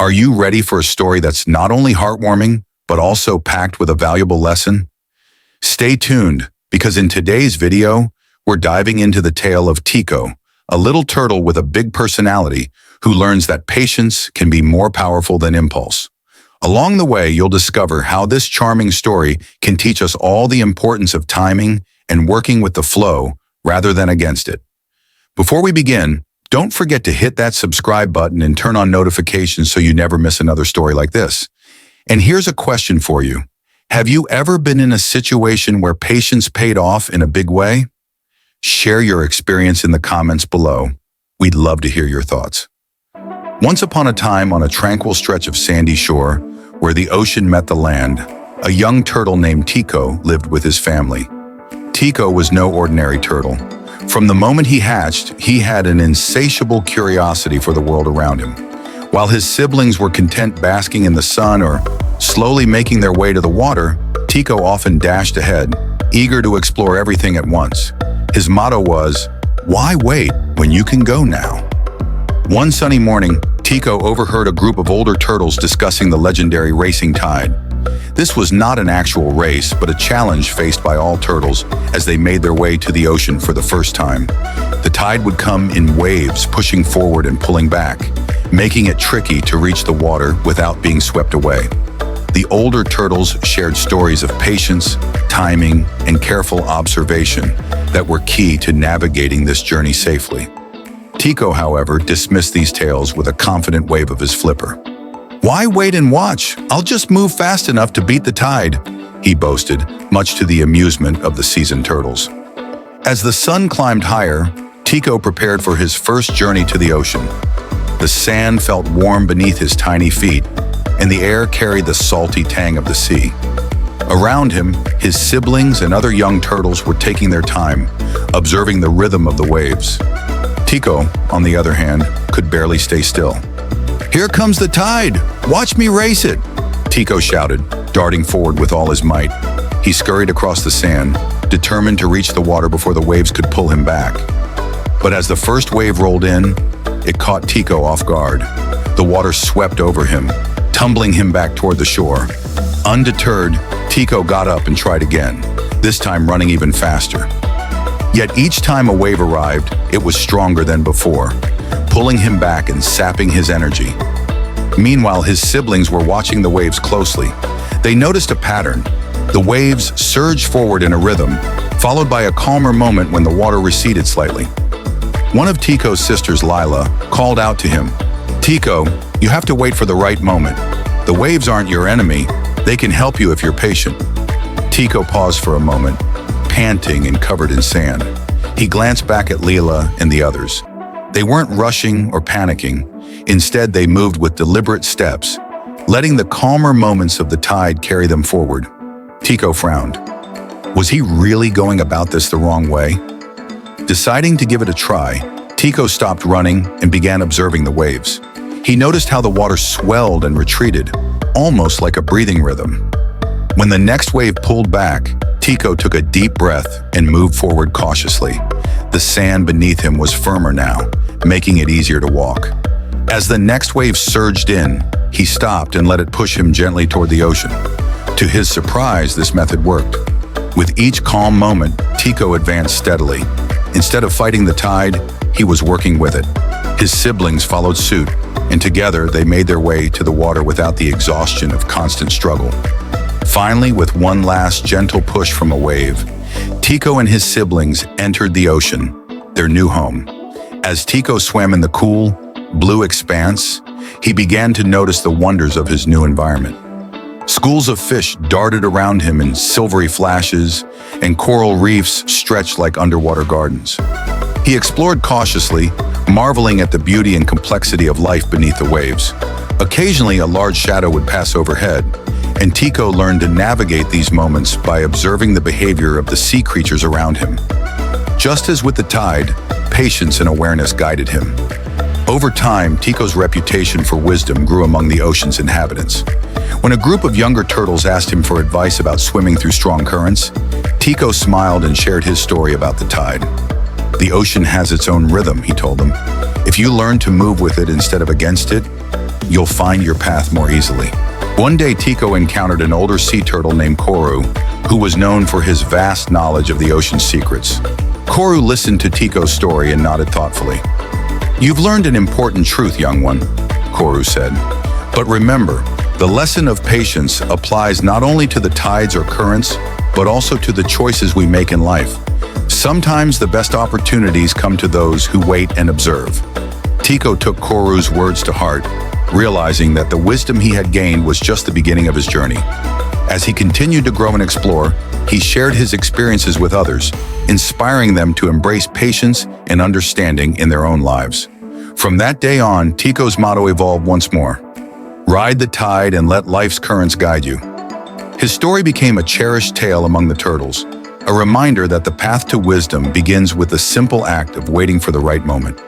Are you ready for a story that's not only heartwarming, but also packed with a valuable lesson? Stay tuned, because in today's video, we're diving into the tale of Tico, a little turtle with a big personality who learns that patience can be more powerful than impulse. Along the way, you'll discover how this charming story can teach us all the importance of timing and working with the flow rather than against it. Before we begin, don't forget to hit that subscribe button and turn on notifications so you never miss another story like this. And here's a question for you. Have you ever been in a situation where patience paid off in a big way? Share your experience in the comments below. We'd love to hear your thoughts. Once upon a time, on a tranquil stretch of sandy shore, where the ocean met the land, a young turtle named Tico lived with his family. Tico was no ordinary turtle. From the moment he hatched, he had an insatiable curiosity for the world around him. While his siblings were content basking in the sun or slowly making their way to the water, Tico often dashed ahead, eager to explore everything at once. His motto was, "Why wait when you can go now?" One sunny morning, Tico overheard a group of older turtles discussing the legendary racing tide. This was not an actual race, but a challenge faced by all turtles as they made their way to the ocean for the first time. The tide would come in waves, pushing forward and pulling back, making it tricky to reach the water without being swept away. The older turtles shared stories of patience, timing, and careful observation that were key to navigating this journey safely. Tico, however, dismissed these tales with a confident wave of his flipper. "Why wait and watch? I'll just move fast enough to beat the tide," he boasted, much to the amusement of the seasoned turtles. As the sun climbed higher, Tico prepared for his first journey to the ocean. The sand felt warm beneath his tiny feet, and the air carried the salty tang of the sea. Around him, his siblings and other young turtles were taking their time, observing the rhythm of the waves. Tico, on the other hand, could barely stay still. "Here comes the tide! Watch me race it!" Tico shouted, darting forward with all his might. He scurried across the sand, determined to reach the water before the waves could pull him back. But as the first wave rolled in, it caught Tico off guard. The water swept over him, tumbling him back toward the shore. Undeterred, Tico got up and tried again, this time running even faster. Yet each time a wave arrived, it was stronger than before, pulling him back and sapping his energy. Meanwhile, his siblings were watching the waves closely. They noticed a pattern. The waves surged forward in a rhythm, followed by a calmer moment when the water receded slightly. One of Tico's sisters, Lila, called out to him, "Tico, you have to wait for the right moment. The waves aren't your enemy. They can help you if you're patient." Tico paused for a moment, panting and covered in sand. He glanced back at Lila and the others. They weren't rushing or panicking. Instead, they moved with deliberate steps, letting the calmer moments of the tide carry them forward. Tico frowned. Was he really going about this the wrong way? Deciding to give it a try, Tico stopped running and began observing the waves. He noticed how the water swelled and retreated, almost like a breathing rhythm. When the next wave pulled back, Tico took a deep breath and moved forward cautiously. The sand beneath him was firmer now, making it easier to walk. As the next wave surged in, he stopped and let it push him gently toward the ocean. To his surprise, this method worked. With each calm moment, Tico advanced steadily. Instead of fighting the tide, he was working with it. His siblings followed suit, and together they made their way to the water without the exhaustion of constant struggle. Finally, with one last gentle push from a wave, Tico and his siblings entered the ocean, their new home. As Tico swam in the cool, blue expanse, he began to notice the wonders of his new environment. Schools of fish darted around him in silvery flashes, and coral reefs stretched like underwater gardens. He explored cautiously, marveling at the beauty and complexity of life beneath the waves. Occasionally, a large shadow would pass overhead, and Tico learned to navigate these moments by observing the behavior of the sea creatures around him. Just as with the tide, patience and awareness guided him. Over time, Tico's reputation for wisdom grew among the ocean's inhabitants. When a group of younger turtles asked him for advice about swimming through strong currents, Tico smiled and shared his story about the tide. "The ocean has its own rhythm," he told them. "If you learn to move with it instead of against it, you'll find your path more easily. One day, Tico encountered an older sea turtle named Koru, who was known for his vast knowledge of the ocean's secrets. Koru listened to Tico's story and nodded thoughtfully. "You've learned an important truth, young one," Koru said. "But remember, the lesson of patience applies not only to the tides or currents, but also to the choices we make in life. Sometimes the best opportunities come to those who wait and observe." Tico took Koru's words to heart, realizing that the wisdom he had gained was just the beginning of his journey. As he continued to grow and explore, he shared his experiences with others, inspiring them to embrace patience and understanding in their own lives. From that day on, Tico's motto evolved once more: "Ride the tide and let life's currents guide you." His story became a cherished tale among the turtles, a reminder that the path to wisdom begins with the simple act of waiting for the right moment.